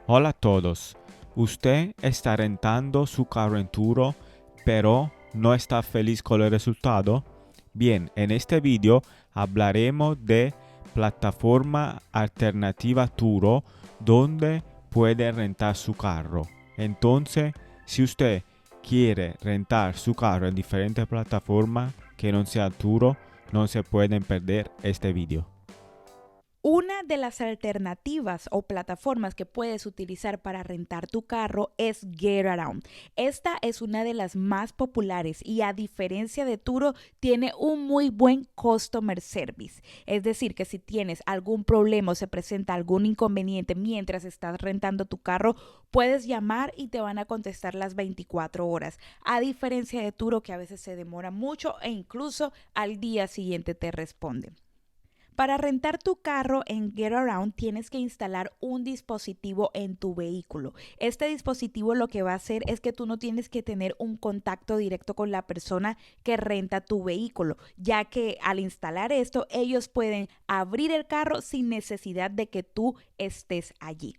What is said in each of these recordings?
Hola a todos. ¿Usted está rentando su carro en Turo, pero no está feliz con el resultado? Bien, en este video hablaremos de plataforma alternativa Turo, donde puede rentar su carro. Entonces, si usted quiere rentar su carro en diferentes plataformas que no sea Turo, no se pueden perder este video. Una de las alternativas o plataformas que puedes utilizar para rentar tu carro es GetAround. Esta es una de las más populares y a diferencia de Turo tiene un muy buen customer service. Es decir, que si tienes algún problema o se presenta algún inconveniente mientras estás rentando tu carro, puedes llamar y te van a contestar las 24 horas. A diferencia de Turo que a veces se demora mucho e incluso al día siguiente te responden. Para rentar tu carro en GetAround tienes que instalar un dispositivo en tu vehículo. Este dispositivo lo que va a hacer es que tú no tienes que tener un contacto directo con la persona que renta tu vehículo, ya que al instalar esto ellos pueden abrir el carro sin necesidad de que tú estés allí.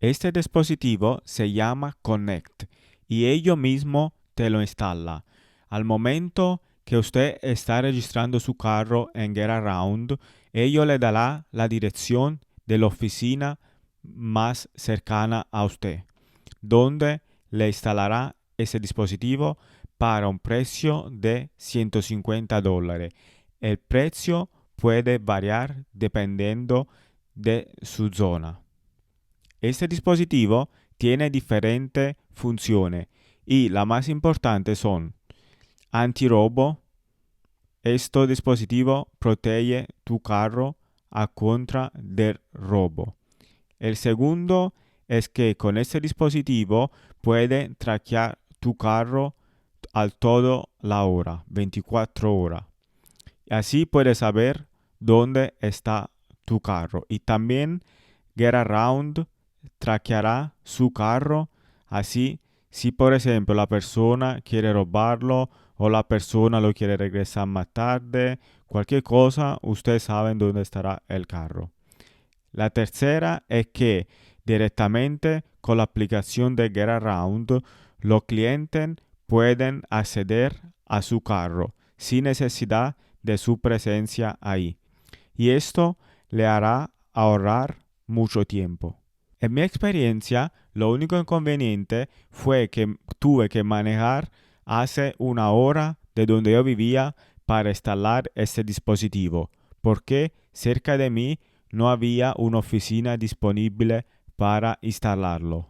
Este dispositivo se llama Connect y ello mismo te lo instala. Al momento que usted está registrando su carro en GetAround, ello le dará la dirección de la oficina más cercana a usted, donde le instalará ese dispositivo para un precio de $150. El precio puede variar dependiendo de su zona. Este dispositivo tiene diferentes funciones y las más importantes son antirrobo. Este dispositivo protege tu carro a contra del robo. El segundo es que con este dispositivo puede traquear tu carro al todo la hora, 24 horas. Así puedes saber dónde está tu carro. Y también GetAround traqueará su carro. Así, si por ejemplo la persona quiere robarlo o la persona lo quiere regresar más tarde, cualquier cosa, ustedes saben dónde estará el carro. La tercera es que directamente con la aplicación de GetAround, los clientes pueden acceder a su carro sin necesidad de su presencia ahí. Y esto le hará ahorrar mucho tiempo. En mi experiencia, lo único inconveniente fue que tuve que manejar hace una hora de donde yo vivía para instalar este dispositivo, porque cerca de mí no había una oficina disponible para instalarlo.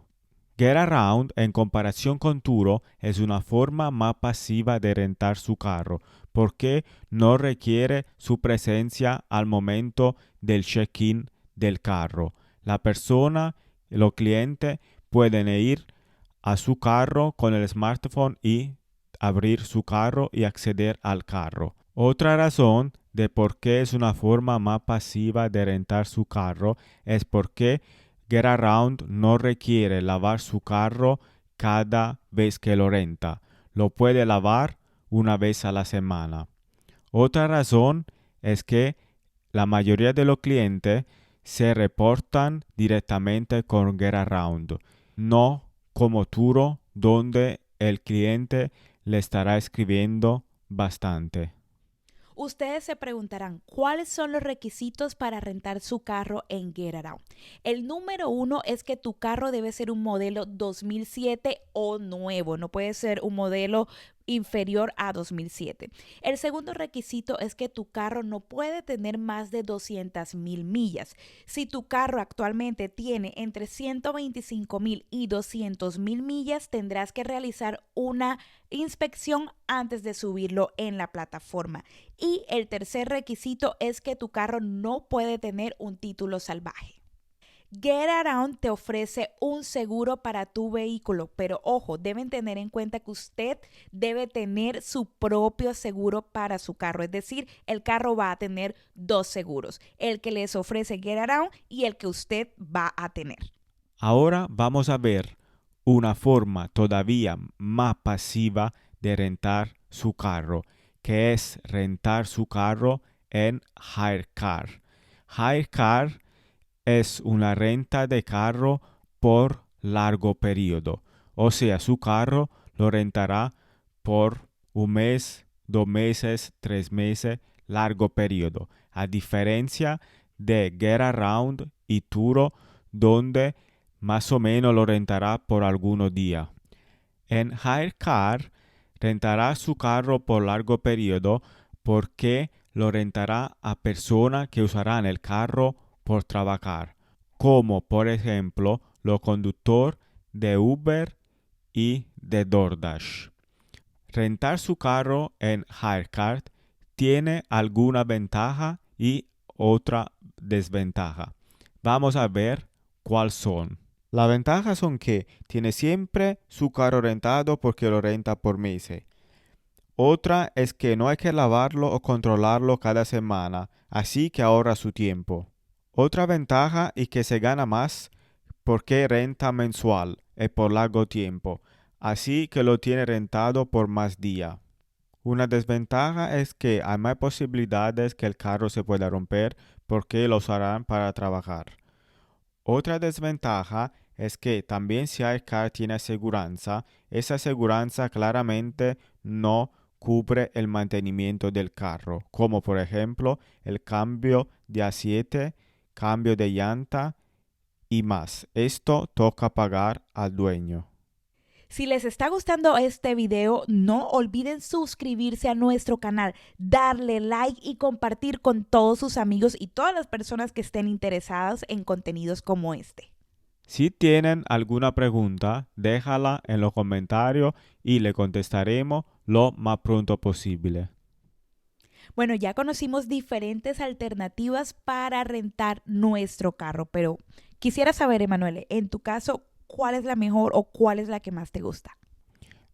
GetAround, en comparación con Turo, es una forma más pasiva de rentar su carro, porque no requiere su presencia al momento del check-in del carro. La persona, los clientes, pueden ir a su carro con el smartphone y abrir su carro y acceder al carro. Otra razón de por qué es una forma más pasiva de rentar su carro es porque GetAround no requiere lavar su carro cada vez que lo renta. Lo puede lavar una vez a la semana. Otra razón es que la mayoría de los clientes se reportan directamente con GetAround, no como Turo, donde el cliente le estará escribiendo bastante. Ustedes se preguntarán, ¿cuáles son los requisitos para rentar su carro en GetAround? El número uno es que tu carro debe ser un modelo 2007 o nuevo, no puede ser un modelo inferior a 2007. El segundo requisito es que tu carro no puede tener más de 200,000 millas. Si tu carro actualmente tiene entre 125,000 y 200,000 millas, tendrás que realizar una inspección antes de subirlo en la plataforma. Y el tercer requisito es que tu carro no puede tener un título salvaje. GetAround te ofrece un seguro para tu vehículo, pero ojo, deben tener en cuenta que usted debe tener su propio seguro para su carro. Es decir, el carro va a tener dos seguros, el que les ofrece GetAround y el que usted va a tener. Ahora vamos a ver una forma todavía más pasiva de rentar su carro, que es rentar su carro en HireCar. HireCar es una renta de carro por largo periodo. O sea, su carro lo rentará por un mes, 2 meses, 3 meses, largo periodo. A diferencia de Get Around y Turo, donde más o menos lo rentará por algunos días. En HireCar rentará su carro por largo periodo porque lo rentará a personas que usarán el carro por trabajar, como por ejemplo los conductores de Uber y de DoorDash. Rentar su carro en HireCar tiene alguna ventaja y otra desventaja. Vamos a ver cuáles son. Las ventajas son que tiene siempre su carro rentado porque lo renta por meses. Otra es que no hay que lavarlo o controlarlo cada semana, así que ahorra su tiempo. Otra ventaja es que se gana más porque renta mensual y por largo tiempo, así que lo tiene rentado por más días. Una desventaja es que hay más posibilidades que el carro se pueda romper porque lo usarán para trabajar. Otra desventaja es que también si el carro tiene aseguranza, esa aseguranza claramente no cubre el mantenimiento del carro, como por ejemplo el cambio de aceite, cambio de llanta y más. Esto toca pagar al dueño. Si les está gustando este video, no olviden suscribirse a nuestro canal, darle like y compartir con todos sus amigos y todas las personas que estén interesadas en contenidos como este. Si tienen alguna pregunta, déjala en los comentarios y le contestaremos lo más pronto posible. Bueno, ya conocimos diferentes alternativas para rentar nuestro carro, pero quisiera saber, Emanuele, en tu caso, ¿cuál es la mejor o cuál es la que más te gusta?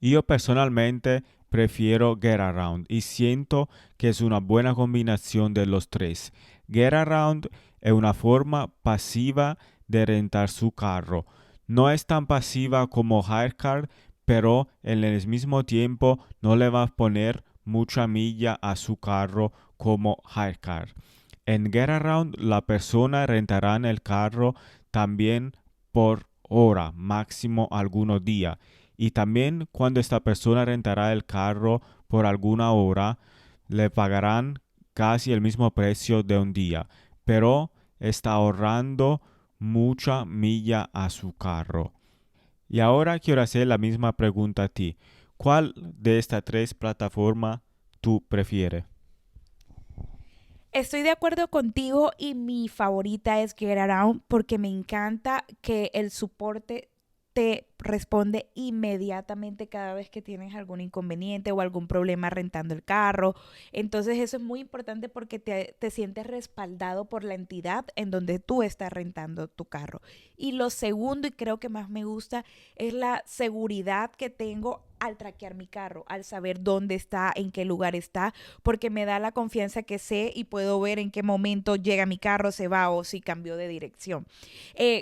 Yo personalmente prefiero Get Around y siento que es una buena combinación de los tres. Get Around es una forma pasiva de rentar su carro. No es tan pasiva como HireCar, pero en el mismo tiempo no le va a poner mucha milla a su carro como HireCar. En Get Around la persona rentará el carro también por hora, máximo algunos días. Y también cuando esta persona rentará el carro por alguna hora, le pagarán casi el mismo precio de un día, pero está ahorrando mucha milla a su carro. Y ahora quiero hacer la misma pregunta a ti. ¿Cuál de estas tres plataformas tú prefieres? Estoy de acuerdo contigo y mi favorita es Get Around porque me encanta que el soporte te responde inmediatamente cada vez que tienes algún inconveniente o algún problema rentando el carro. Entonces eso es muy importante porque te sientes respaldado por la entidad en donde tú estás rentando tu carro. Y lo segundo, y creo que más me gusta, es la seguridad que tengo al traquear mi carro, al saber dónde está, en qué lugar está, porque me da la confianza que sé y puedo ver en qué momento llega mi carro, se va o si cambió de dirección.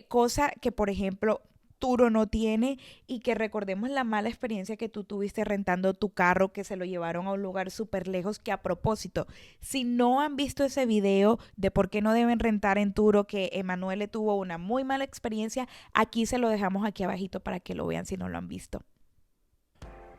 Cosa que, por ejemplo, Turo no tiene y que recordemos la mala experiencia que tú tuviste rentando tu carro, que se lo llevaron a un lugar súper lejos, que a propósito, si no han visto ese video de por qué no deben rentar en Turo, que Emanuele tuvo una muy mala experiencia, aquí se lo dejamos aquí abajito para que lo vean si no lo han visto.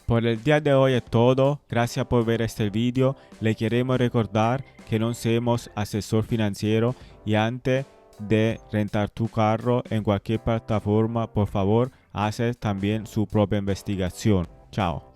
Por el día de hoy es todo. Gracias por ver este video. Le queremos recordar que no somos asesor financiero y antes de rentar tu carro en cualquier plataforma, por favor, hace también su propia investigación. Chao.